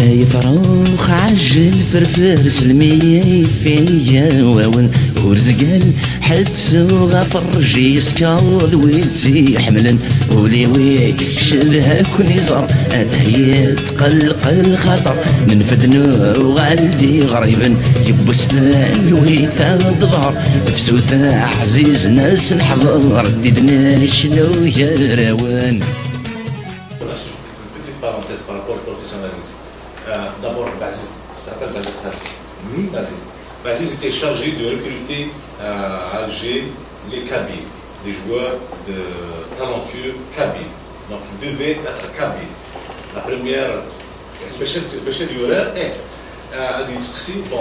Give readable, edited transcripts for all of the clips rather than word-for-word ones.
يفرخ عجل فرفر سلمي فيا واون ورزقال حد سوغا فرجي سكاض ويلتي حملا وليوي شذها كنيزر أدهيت قلق الخطر من فدنو غالدي غريبا يبوسنا ويثا ظهر فسوثا عزيز ناس نحضر رددنا شنو يا روان. Parenthèse par rapport au professionnalisme. D'abord, Baziz, tu te rappelles Baziz? Oui, Baziz. Baziz était chargé de recruter à Alger les Kabyles, des joueurs de talentueux Kabyles. Donc, ils devaient être Kabyles. La première, Béchel Yorer est bon,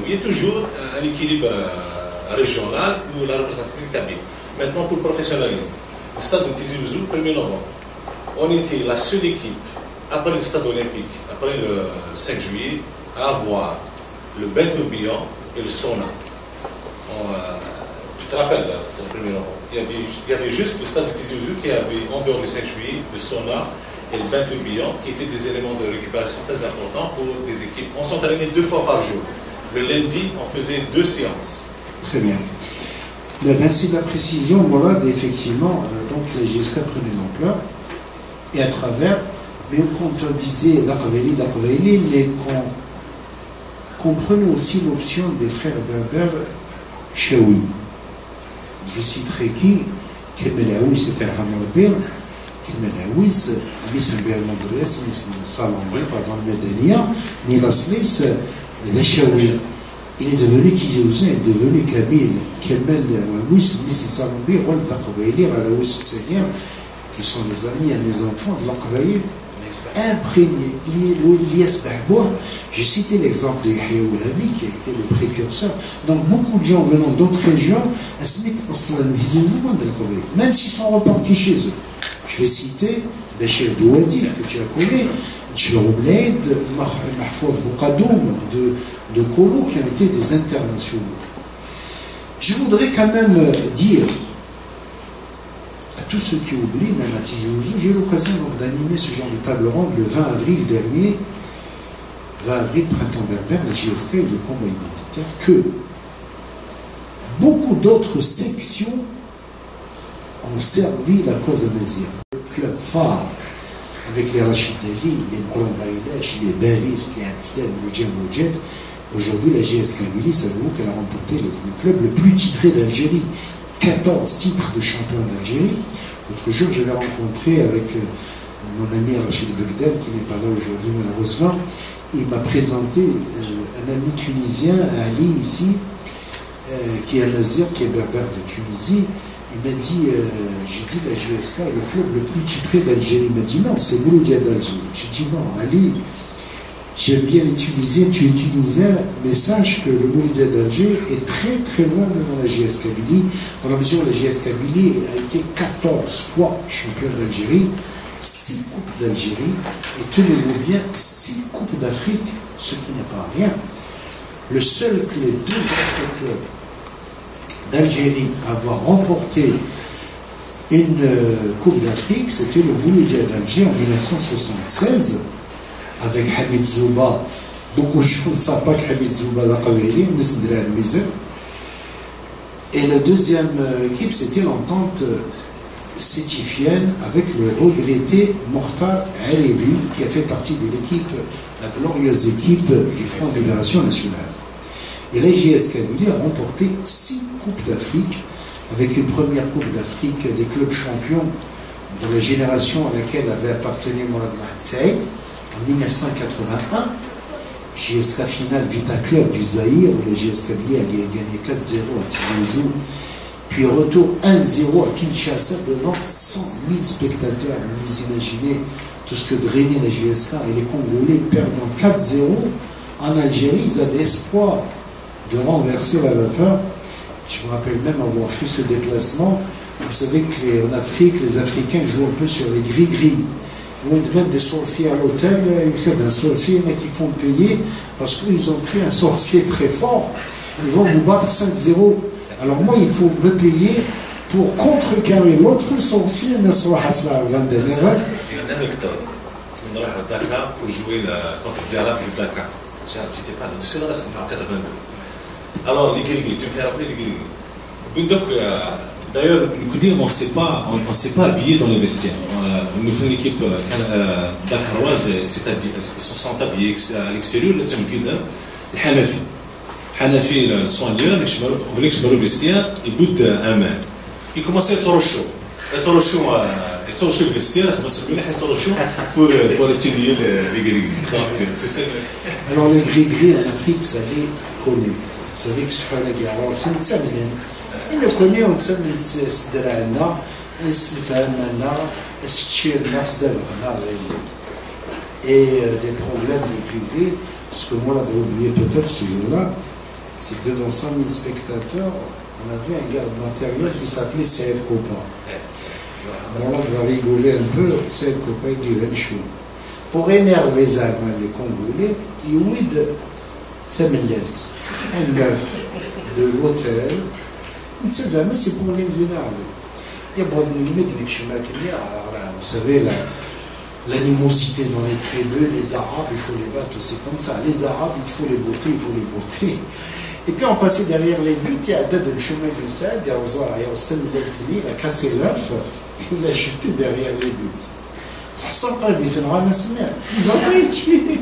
il y a toujours un équilibre régional ou la représentation Kabyle. Maintenant, pour le professionnalisme, le stade de Tizi Ouzou, 1er novembre. On était la seule équipe, après le stade olympique, après le 5 juillet, à avoir le bain tourbillon et le sauna. Tu te rappelles, c'est le 1er novembre. Il y avait juste le stade de Tizi Ouzou qui avait, en dehors du 5 juillet, le sauna et le bain tourbillon, qui étaient des éléments de récupération très importants pour des équipes. On s'entraînait 2 fois par jour. Le lundi, on faisait 2 séances. Très bien. Merci de la précision, Mourad. Effectivement, donc la GSK prenait l'ampleur. Et à travers, mais quand on disait l'Aqvali, mais qu'on prenait aussi l'option des frères berbères Chaoui. Je citerai qui Kemelaoui, c'était le Hamorbir, Kemelaoui, Miss Bermondres, Miss Salambi, pardon, le Medenia, mais la Sliss, le Chaoui. Il est devenu Tizi Ouzou, il est devenu Kabyle, Kemelaoui, Miss Salambi, Rol d'Aqvali, Alaoui Seigneur, qui sont les amis et les enfants de l'Aqvali, imprégnés. J'ai cité l'exemple de Yahya Ouahabi, qui a été le précurseur. Donc beaucoup de gens venant d'autres régions, même s'ils sont repartis chez eux. Je vais citer Béchir Douadi, que tu as connu, Tchloublaid, Mahfouz Boukadoum, de Kolo, qui ont été des internationaux. Je voudrais quand même dire à tous ceux qui oublient, même à Tizi Ouzou, j'ai eu l'occasion d'animer ce genre de table ronde le 20 avril dernier, 20 avril, printemps berbère, la JSK et le combat identitaire, que beaucoup d'autres sections ont servi la cause amazienne. Le club phare, avec les Rachid Dali, les Moulan Baïlach, les Balis, les Hatzlen, le Djamoujet, aujourd'hui la JSK Kabylie, ça veut dire qu'elle a remporté le club le plus titré d'Algérie. 14 titres de champion d'Algérie. L'autre jour, j'avais rencontré avec mon ami Rachid Begdel, qui n'est pas là aujourd'hui malheureusement. Il m'a présenté un ami tunisien, Ali, ici, qui est un Nazir, qui est berbère de Tunisie. Il m'a dit, j'ai dit la GSK est le club le plus titré d'Algérie. Il m'a dit non, c'est Mouloudia d'Algérie. J'ai dit non, Ali, j'aime bien les Tunisiens, tu es Tunisien, mais sache que le Mouloudia d'Alger est très très loin devant la JS Kabylie, dans la mesure où la JS Kabylie a été 14 fois champion d'Algérie, 6 coupes d'Algérie, et tenez-vous bien, 6 coupes d'Afrique, ce qui n'est pas rien. Le seul que les 2 autres clubs d'Algérie à avoir remporté une coupe d'Afrique, c'était le Mouloudia d'Alger en 1976, avec Hamid Zouba. Beaucoup de gens ne savent pas que Hamid Zouba l'a Qawili, et la deuxième équipe, c'était l'entente sétifienne avec le regretté Mokhtar Harebi, qui a fait partie de l'équipe, la glorieuse équipe du Front de Libération Nationale. Et la JS Kabylie a remporté 6 coupes d'Afrique, avec une première coupe d'Afrique des clubs champions de la génération à laquelle avait appartenu Mourad Saïd. En 1981, JSK finale Vita Club du Zaïre, où le JS Kabylie a gagné 4-0 à Tizi Ouzou, puis retour 1-0 à Kinshasa devant 100 000 spectateurs. Vous imaginez tout ce que drainait la JSK, et les Congolais perdant 4-0 en Algérie. Ils avaient espoir de renverser la vapeur. Je me rappelle même avoir fait ce déplacement. Vous savez qu'en Afrique, les Africains jouent un peu sur les gris-gris. Ils mettent des sorciers à l'hôtel, ils un sorcier, mais qui font payer parce qu'ils ont pris un sorcier très fort. Ils vont vous battre 5-0. Alors moi, il faut me payer pour contrecarrer l'autre sorcier. نروح لداكار pour jouer contre Diarra de Dakar. J'étais pas là, tu sais là, c'est en 82. Alors, les Guirigui, tu me fais rappeler les Guirigui. Donc, d'ailleurs, on ne s'est pas habillé dans les vestiaires. Nous faisons une équipe dakaroise, ils se sont habillés à l'extérieur, le Tchangizan, le Hanafi. Hanafi, le soigneur, il voulait que je me le vestiaire, il bout un main. Il commençait à être chaud. Le vestiaire, pour atténuer les Guirigui. Alors, les Guirigui en Afrique, ça les connaît. Ça veut dire que c'est la guerre. Alors, c'est une terminale. Il le connaît, on tient une cesse de la na, et c'est le fameux na, et c'est le nas de la na. Et des problèmes de Guirigui, ce que moi, j'avais oublié peut-être ce jour-là, c'est que devant 100 000 spectateurs, on avait un garde matériel qui s'appelait Saïd Kopa. Alors là, je vais rigoler un peu, Saïd Kopa, il dirait chaud. Pour énerver les Allemands, les Congolais, il y a un neuf de l'hôtel. C'est pour les énerver. Il y a beaucoup de limites avec Choumaklia. Vous savez, l'animosité dans les tribus, les Arabes, il faut les battre, c'est comme ça. Les Arabes, il faut les botter, Et puis on passait derrière les buts, il y a de Choumaklia, il a cassé l'œuf, il l'a jeté derrière les buts. Ça sent pas des phénomènes nationaux. Ils ont pas tué.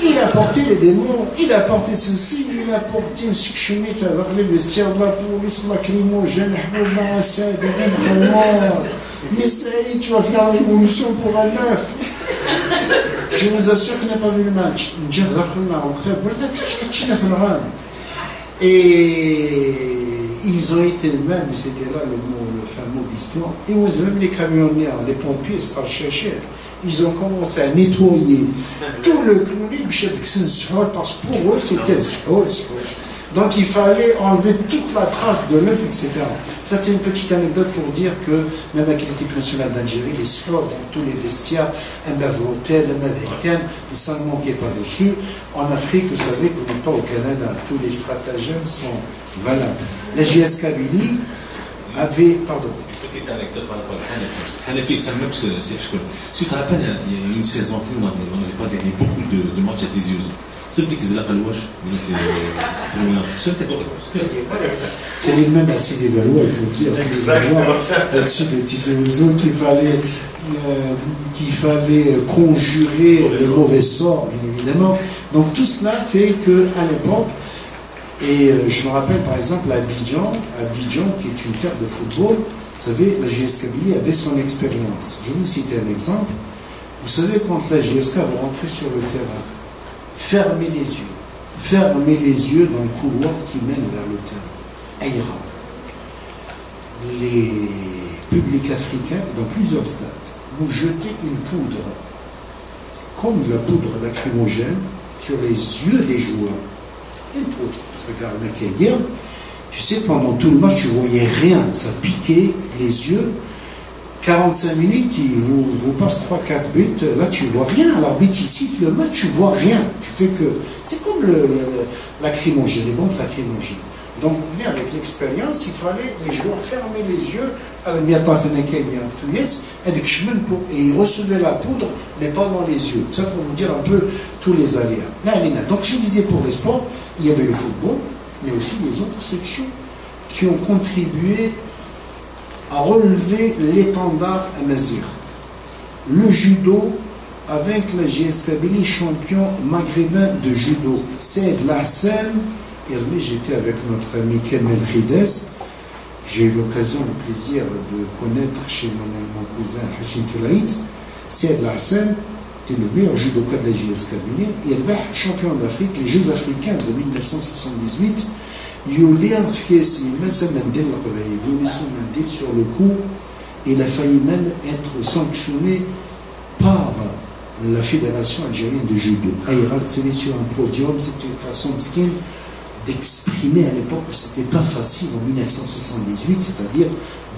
Il a porté les démons, il a porté ceci, il a porté une chimique avec les vestiaires de la police, lacrymogène, mais Saïd, tu vas faire l'évolution pour un neuf. Je vous assure qu'il n'a pas vu le match. Et ils ont été eux-mêmes, c'était là le fameux histoire, et même les camionneurs, les pompiers, ça cherchait. Ils ont commencé à nettoyer tout le clou, parce que pour eux, c'était le suhur. Donc il fallait enlever toute la trace de l'œuf, etc. Ça, c'est une petite anecdote pour dire que, même avec l'équipe nationale d'Algérie, les suhurs dans tous les vestiaires, un bar de l'hôtel, un américain, ça ne manquait pas dessus. En Afrique, vous savez, comme pas au Canada, tous les stratagèmes sont valables. La JS Kabylie avait, pardon. Petite anecdote par rapport à Hanafi. Hanafi, si tu te rappelles, il y a une saison qui on n'avait pas gagné beaucoup de matchs à Tizi Ouzou. C'est lui qui faisait la calouache. C'est les mêmes à Sidi Galois, il faut dire. Exactement. Là-dessus de Tizi Ouzou qu'il fallait conjurer le mauvais sort, bien évidemment. Donc tout cela fait qu'à l'époque, et je me rappelle par exemple à Abidjan, qui est une terre de football, vous savez, la JS Kabylie avait son expérience. Je vais vous citer un exemple. Vous savez, quand la JSK va rentrer sur le terrain, fermez les yeux dans le couloir qui mène vers le terrain. Aïra. Les publics africains, dans plusieurs stades, vous jetez une poudre, comme de la poudre lacrymogène, sur les yeux des joueurs. Une poudre. Parce que hier, tu sais, pendant tout le match, tu ne voyais rien. Ça piquait les yeux. 45 minutes, vous passe 3-4 buts, là tu vois rien. L'arbitre ici, le match, tu vois rien. Tu fais que. C'est comme lacrymogène, les bombes lacrymogènes. Donc, avec l'expérience, il fallait les joueurs fermer les yeux, et ils recevaient la poudre, mais pas dans les yeux. Ça pour vous dire un peu tous les aléas. Donc, je disais pour les sports, il y avait le football, mais aussi les autres sections qui ont contribué à relever l'étendard amazigh. Le judo, avec la JS Kabylie, champion maghrébin de judo. Saïd Lahsen, et j'étais avec notre ami Kemel Khides. J'ai eu l'occasion, le plaisir de connaître chez mon cousin Hassim Telaïd. Saïd Lahsen était le meilleur judoka de la JS Kabylie. Il est champion d'Afrique, les Jeux africains de 1978. Yulien Fiesi, sur le coup, il a failli même être sanctionné par la Fédération algérienne de judo. Aïra, c'était sur un podium, c'était une façon d'exprimer à l'époque que ce n'était pas facile en 1978, c'est-à-dire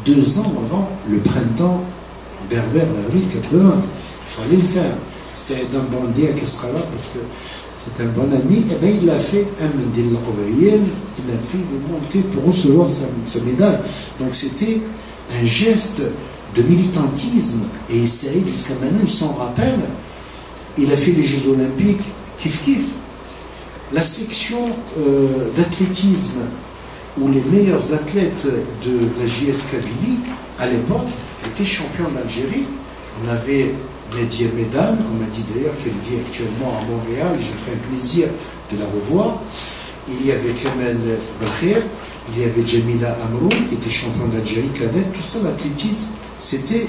2 ans avant le printemps berbère d'avril 80. Il fallait le faire. C'est d'un bandit à Kaskala parce que c'est un bon ami, et bien il a fait un Mendil Lakovaïen, il a fait le monter pour recevoir sa médaille. Donc c'était un geste de militantisme, et Saïd jusqu'à maintenant il s'en rappelle, il a fait les Jeux Olympiques, kif kif. La section d'athlétisme où les meilleurs athlètes de la JS Kabylie, à l'époque, étaient champions d'Algérie. On avait Nadia Medan, on m'a dit d'ailleurs qu'elle vit actuellement à Montréal, je ferai un plaisir de la revoir. Il y avait Kamel Bakhir, il y avait Jamila Amroun, qui était champion d'Algérie cadette. Tout ça, l'athlétisme, c'était...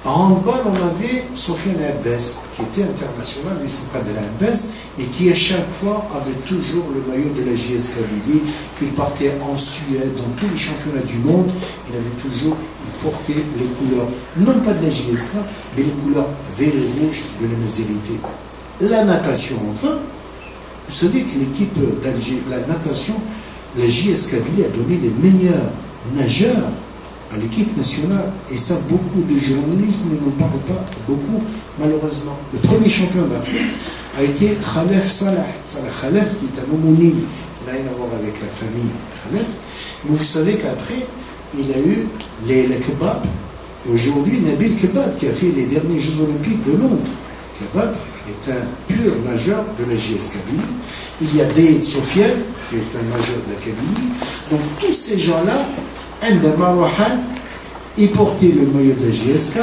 En handball, on avait Sofiane Abbas, qui était international, mais c'est pas de l'Abbas, et qui à chaque fois avait toujours le maillot de la JS Kabylie, qu'il partait en Suède, dans tous les championnats du monde, il avait toujours, il portait les couleurs, non pas de la JSK, mais les couleurs vert et rouge de la Mazérité. La natation, enfin, vous savez que l'équipe d'Alger, la natation, la JS Kabylie a donné les meilleurs nageurs à l'équipe nationale, et ça beaucoup de journalistes ne nous parlent pas beaucoup, malheureusement. Le premier champion d'Afrique a été Khalef Salah. Salah Khalef, qui est un homonyme, qui n'a rien à voir avec la famille Khalef. Mais vous savez qu'après, il a eu les kebabs, et aujourd'hui Nabil Kebab, qui a fait les derniers Jeux Olympiques de Londres. Kebab est un pur nageur de la JS Kabylie. Il y a Deid Sofiane, qui est un nageur de la Kabylie. Donc tous ces gens-là, ils portaient le maillot de la JSK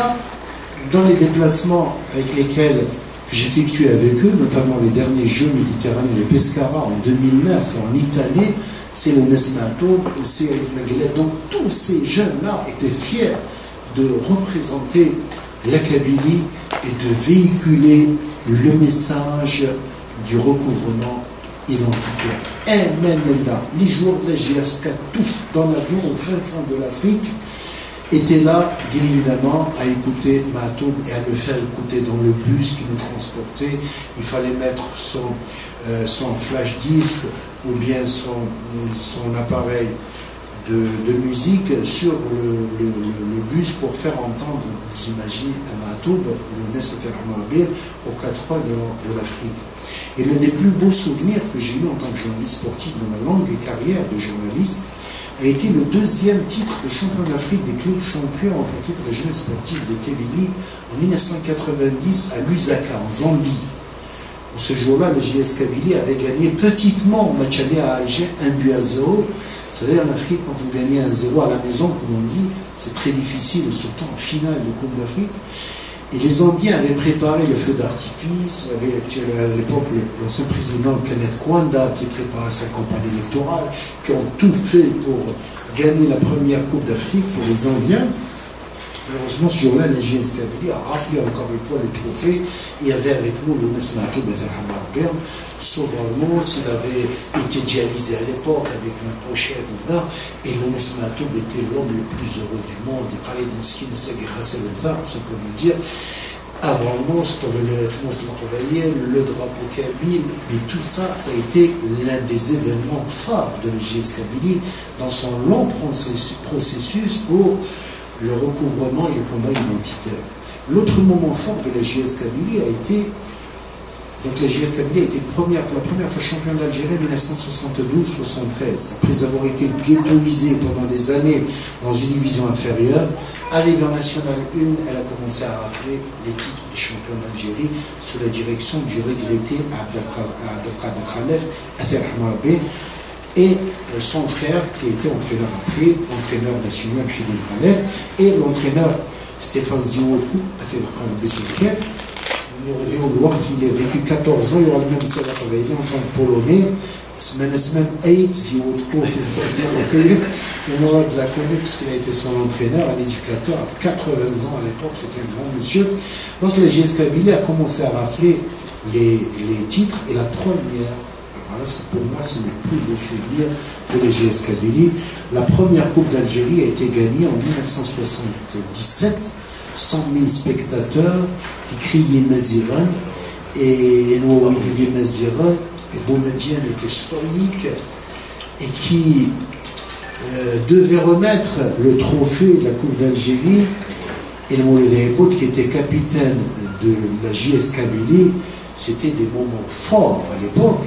dans les déplacements avec lesquels j'effectue avec eux, notamment les derniers Jeux méditerranéens de Pescara en 2009 en Italie, c'est le Nesmato, c'est Maguilet. Donc tous ces jeunes-là étaient fiers de représenter la Kabylie et de véhiculer le message du recouvrement identitaire. Et maintenant, les joueurs de la JSK, tous dans l'avion au fin fond de l'Afrique, étaient là, bien évidemment, à écouter Matoum et à le faire écouter dans le bus qui nous transportait. Il fallait mettre son flash disque ou bien son appareil de musique sur le bus pour faire entendre, vous imaginez, Matoum, le Nessafer Hamarbir, aux quatre coins de l'Afrique. Et l'un des plus beaux souvenirs que j'ai eu en tant que journaliste sportif dans ma longue carrière de journaliste a été le deuxième titre de champion d'Afrique des clubs champions remporté par la jeunesse sportive de Kabylie en 1990 à Lusaka, en Zambie. Ce jour-là, la JS Kabylie avait gagné petitement au match aller à Alger 1-0. Vous savez, en Afrique, quand vous gagnez 1-0 à la maison, comme on dit, c'est très difficile, surtout en finale de Coupe d'Afrique. Et les Zambiens avaient préparé le feu d'artifice, avait à l'époque l'ancien président Kenneth Kwanda qui préparait sa campagne électorale, qui ont tout fait pour gagner la première Coupe d'Afrique pour les Zambiens. Malheureusement, ce jour-là, la JS Kabylie a raflé encore une fois le trophée. Il y avait avec nous le Nesmato Betel Hamarbir. Souvent, il avait été dialysé à l'époque avec une pochette d'art, et le Nesmato était l'homme le plus heureux du monde. Il parlait de Mskin Segui Hassel Dar, c'est pour lui dire. Avant le monstre, le drapeau kabyle, mais tout ça, ça a été l'un des événements phares de la JS Kabylie dans son long processus pour le recouvrement et le combat identitaire. L'autre moment fort de la JS Kabylie a été, donc la JS Kabylie a été pour la première fois championne d'Algérie en 1972-73, après avoir été ghettoisée pendant des années dans une division inférieure. Arrivée en National 1, elle a commencé à rafler les titres de championne d'Algérie sous la direction du regretté Abdelkader Khalef, Afer Hamarbé, et son frère qui était entraîneur après, entraîneur national Hidil Khalef, et l'entraîneur Stéphane Zioudkou, Afer Hamarbé. Il a vécu 14 ans, il aura le même salaire travaillé en tant que Polonais. Semaine 8, Zioudkou, on aura de la connaître puisqu'il a été son entraîneur, un éducateur à 80 ans à l'époque, c'était un grand monsieur. Donc la JS Kabylie a commencé à rafler les titres, et la première, voilà, pour moi c'est le plus beau souvenir de la JS Kabylie, la première Coupe d'Algérie a été gagnée en 1977, 100 000 spectateurs qui criaient Maziran, et Nouaouid Maziran, et Boumedienne était stoïque, et qui devait remettre le trophée de la Coupe d'Algérie, et le Moulay qui était capitaine de la JS Kabylie. C'était des moments forts à l'époque.